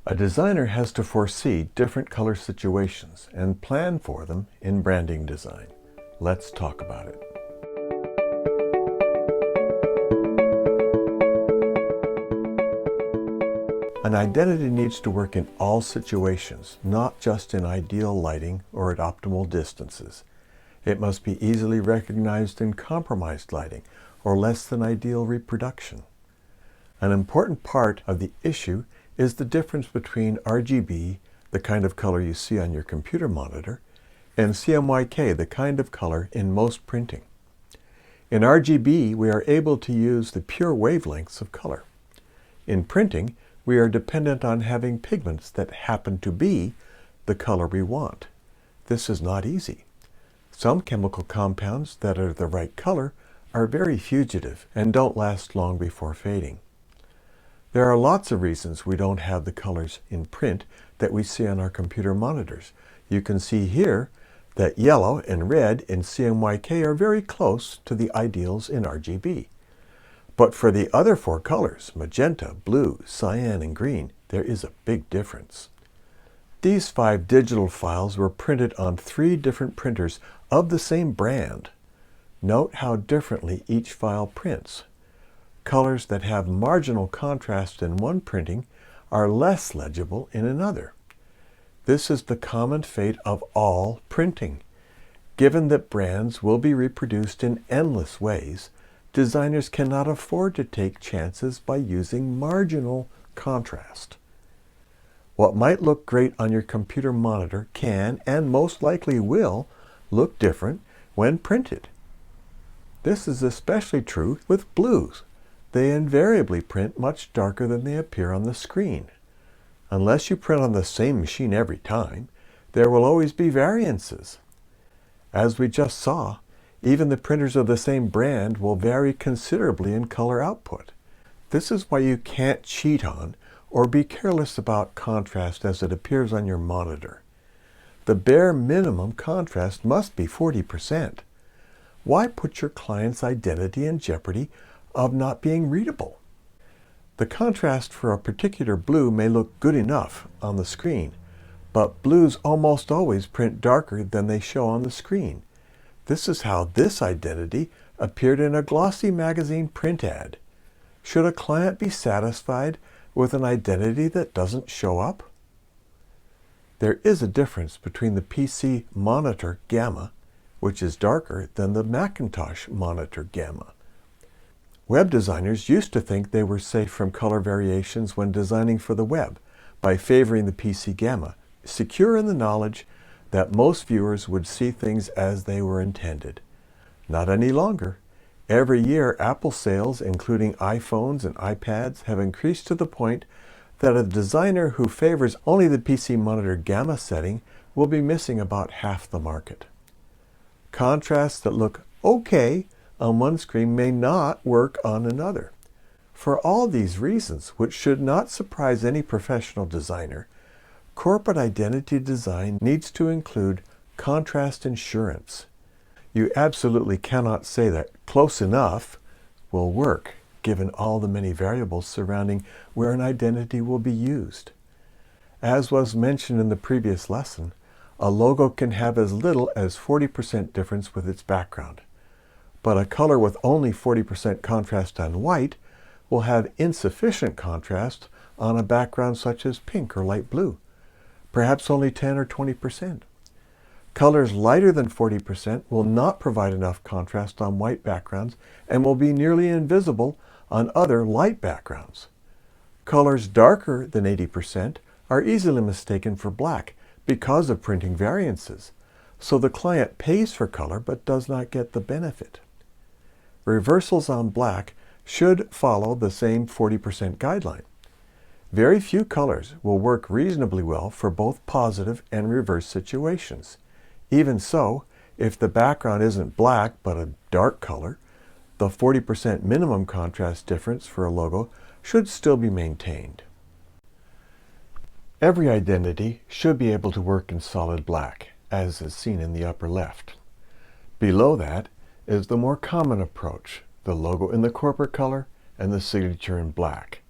A designer has to foresee different color situations and plan for them in branding design. Let's talk about it. An identity needs to work in all situations, not just in ideal lighting or at optimal distances. It must be easily recognized in compromised lighting or less than ideal reproduction. An important part of the issue is the difference between RGB, the kind of color you see on your computer monitor, and CMYK, the kind of color in most printing. In RGB, we are able to use the pure wavelengths of color. In printing, we are dependent on having pigments that happen to be the color we want. This is not easy. Some chemical compounds that are the right color are very fugitive and don't last long before fading. There are lots of reasons we don't have the colors in print that we see on our computer monitors. You can see here that yellow and red in CMYK are very close to the ideals in RGB. But for the other four colors, magenta, blue, cyan, and green, there is a big difference. These 5 digital files were printed on 3 different printers of the same brand. Note how differently each file prints. Colors that have marginal contrast in one printing are less legible in another. This is the common fate of all printing. Given that brands will be reproduced in endless ways, designers cannot afford to take chances by using marginal contrast. What might look great on your computer monitor can, and most likely will, look different when printed. This is especially true with blues. They invariably print much darker than they appear on the screen. Unless you print on the same machine every time, there will always be variances. As we just saw, even the printers of the same brand will vary considerably in color output. This is why you can't cheat on or be careless about contrast as it appears on your monitor. The bare minimum contrast must be 40%. Why put your client's identity in jeopardy of not being readable? The contrast for a particular blue may look good enough on the screen, but blues almost always print darker than they show on the screen. This is how this identity appeared in a glossy magazine print ad. Should a client be satisfied with an identity that doesn't show up? There is a difference between the PC monitor gamma, which is darker than the Macintosh monitor gamma. Web designers used to think they were safe from color variations when designing for the web by favoring the PC gamma, secure in the knowledge that most viewers would see things as they were intended. Not any longer. Every year, Apple sales, including iPhones and iPads, have increased to the point that a designer who favors only the PC monitor gamma setting will be missing about half the market. Contrasts that look okay on one screen may not work on another. For all these reasons, which should not surprise any professional designer, corporate identity design needs to include contrast insurance. You absolutely cannot say that close enough will work, given all the many variables surrounding where an identity will be used. As was mentioned in the previous lesson, a logo can have as little as 40% difference with its background. But a color with only 40% contrast on white will have insufficient contrast on a background such as pink or light blue, perhaps only 10 or 20%. Colors lighter than 40% will not provide enough contrast on white backgrounds and will be nearly invisible on other light backgrounds. Colors darker than 80% are easily mistaken for black because of printing variances, so the client pays for color but does not get the benefit. Reversals on black should follow the same 40% guideline. Very few colors will work reasonably well for both positive and reverse situations. Even so, if the background isn't black but a dark color, the 40% minimum contrast difference for a logo should still be maintained. Every identity should be able to work in solid black, as is seen in the upper left. Below that is the more common approach, the logo in the corporate color and the signature in black.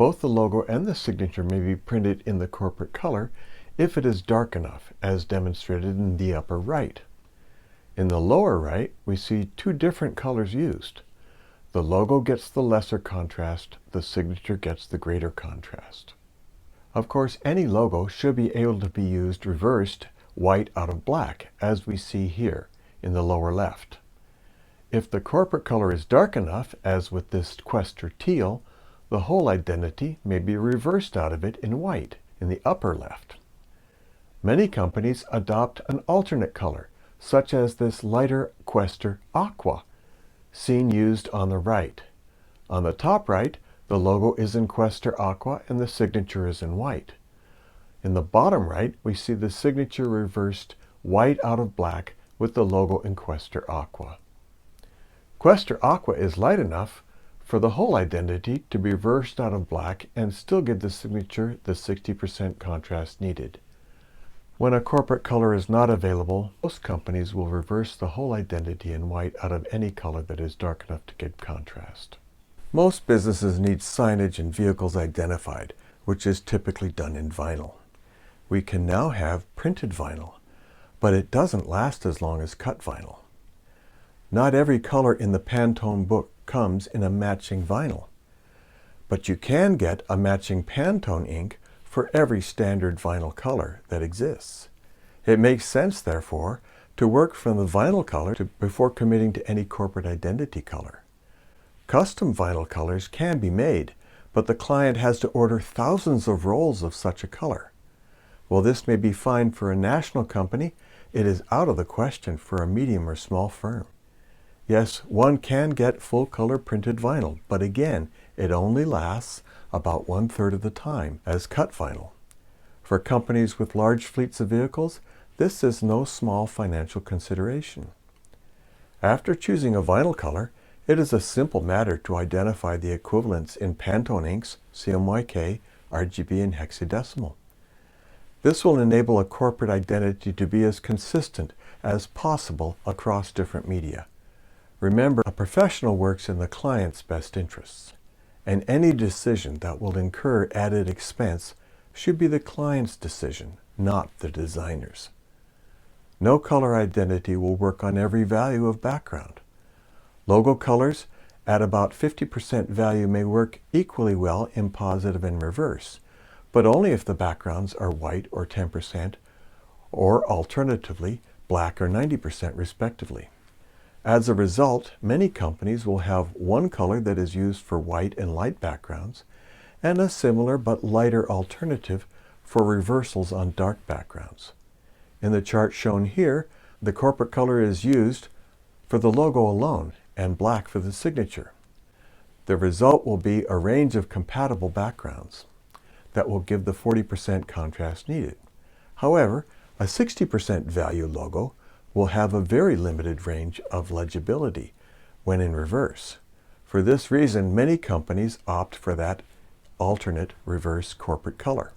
Both the logo and the signature may be printed in the corporate color if it is dark enough, as demonstrated in the upper right. In the lower right, we see two different colors used. The logo gets the lesser contrast, the signature gets the greater contrast. Of course, any logo should be able to be used reversed white out of black, as we see here in the lower left. If the corporate color is dark enough, as with this Quester teal, the whole identity may be reversed out of it in white in the upper left. Many companies adopt an alternate color, such as this lighter Quester aqua, seen used on the right. On the top right, the logo is in Quester aqua and the signature is in white. In the bottom right, we see the signature reversed white out of black with the logo in Quester aqua. Quester aqua is light enough for the whole identity to be reversed out of black and still give the signature the 60% contrast needed. When a corporate color is not available, most companies will reverse the whole identity in white out of any color that is dark enough to give contrast. Most businesses need signage and vehicles identified, which is typically done in vinyl. We can now have printed vinyl, but it doesn't last as long as cut vinyl. Not every color in the Pantone book comes in a matching vinyl, but you can get a matching Pantone ink for every standard vinyl color that exists. It makes sense, therefore, to work from the vinyl color before committing to any corporate identity color. Custom vinyl colors can be made, but the client has to order thousands of rolls of such a color. While this may be fine for a national company, it is out of the question for a medium or small firm. Yes, one can get full color printed vinyl, but again, it only lasts about 1/3 of the time as cut vinyl. For companies with large fleets of vehicles, this is no small financial consideration. After choosing a vinyl color, it is a simple matter to identify the equivalents in Pantone inks, CMYK, RGB, and hexadecimal. This will enable a corporate identity to be as consistent as possible across different media. Remember, a professional works in the client's best interests, and any decision that will incur added expense should be the client's decision, not the designer's. No color identity will work on every value of background. Logo colors at about 50% value may work equally well in positive and reverse, but only if the backgrounds are white or 10%, or alternatively, black or 90% respectively. As a result, many companies will have one color that is used for white and light backgrounds, and a similar but lighter alternative for reversals on dark backgrounds. In the chart shown here, the corporate color is used for the logo alone and black for the signature. The result will be a range of compatible backgrounds that will give the 40% contrast needed. However, a 60% value logo will have a very limited range of legibility when in reverse. For this reason, many companies opt for that alternate reverse corporate color,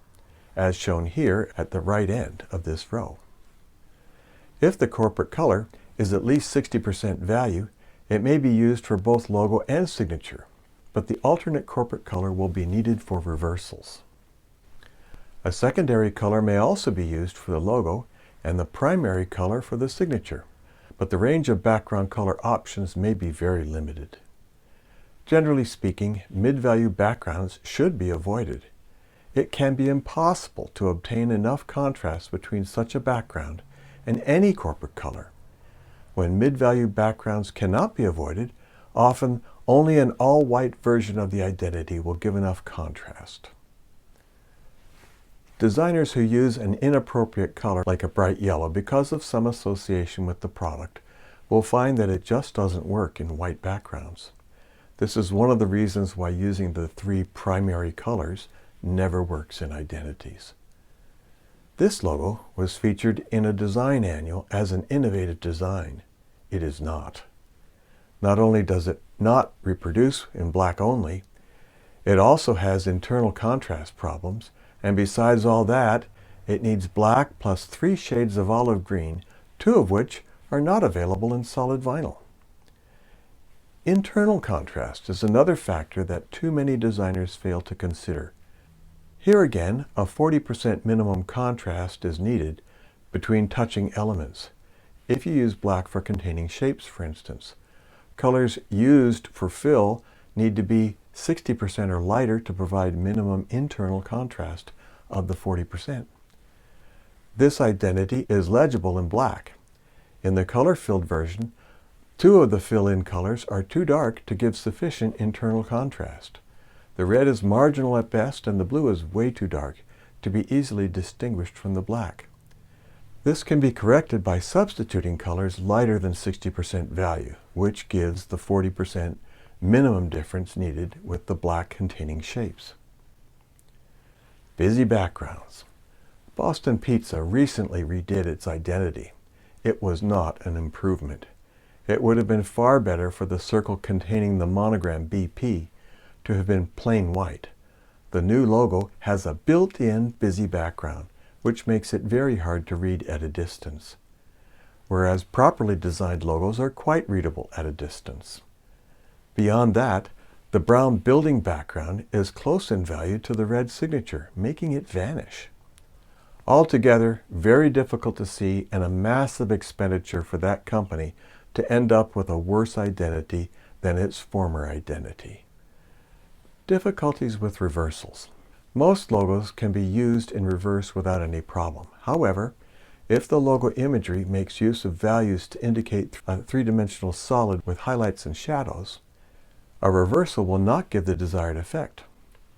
as shown here at the right end of this row. If the corporate color is at least 60% value, it may be used for both logo and signature, but the alternate corporate color will be needed for reversals. A secondary color may also be used for the logo and the primary color for the signature, but the range of background color options may be very limited. Generally speaking, mid-value backgrounds should be avoided. It can be impossible to obtain enough contrast between such a background and any corporate color. When mid-value backgrounds cannot be avoided, often only an all-white version of the identity will give enough contrast. Designers who use an inappropriate color like a bright yellow because of some association with the product will find that it just doesn't work in white backgrounds. This is one of the reasons why using the 3 primary colors never works in identities. This logo was featured in a design annual as an innovative design. It is not. Not only does it not reproduce in black only, it also has internal contrast problems, and besides all that, it needs black plus 3 shades of olive green, 2 of which are not available in solid vinyl. Internal contrast is another factor that too many designers fail to consider. Here again, a 40% minimum contrast is needed between touching elements. If you use black for containing shapes, for instance, colors used for fill need to be 60% or lighter to provide minimum internal contrast of the 40%. This identity is legible in black. In the color-filled version, two of the fill-in colors are too dark to give sufficient internal contrast. The red is marginal at best, and the blue is way too dark to be easily distinguished from the black. This can be corrected by substituting colors lighter than 60% value, which gives the 40% minimum difference needed with the black containing shapes. Busy backgrounds. Boston Pizza recently redid its identity. It was not an improvement. It would have been far better for the circle containing the monogram BP to have been plain white. The new logo has a built-in busy background, which makes it very hard to read at a distance, whereas properly designed logos are quite readable at a distance. Beyond that, the brown building background is close in value to the red signature, making it vanish. Altogether, very difficult to see and a massive expenditure for that company to end up with a worse identity than its former identity. Difficulties with reversals. Most logos can be used in reverse without any problem. However, if the logo imagery makes use of values to indicate a three-dimensional solid with highlights and shadows, a reversal will not give the desired effect.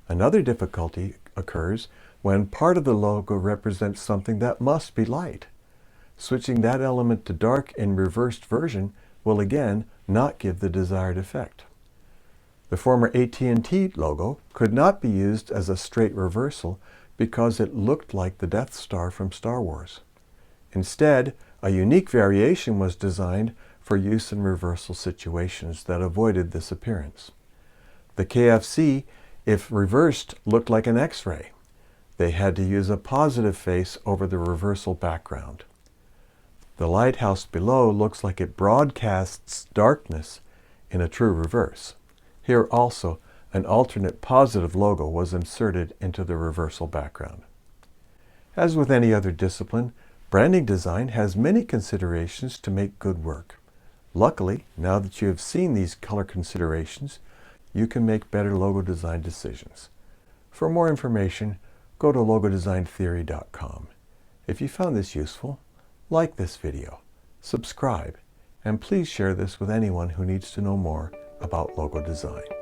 Another difficulty occurs when part of the logo represents something that must be light. Switching that element to dark in reversed version will again not give the desired effect. The former AT&T logo could not be used as a straight reversal because it looked like the Death Star from Star Wars. Instead, a unique variation was designed for use in reversal situations that avoided this appearance. The KFC, if reversed, looked like an X-ray. They had to use a positive face over the reversal background. The lighthouse below looks like it broadcasts darkness in a true reverse. Here also, an alternate positive logo was inserted into the reversal background. As with any other discipline, branding design has many considerations to make good work. Luckily, now that you have seen these color considerations, you can make better logo design decisions. For more information, go to logodesigntheory.com. If you found this useful, like this video, subscribe, and please share this with anyone who needs to know more about logo design.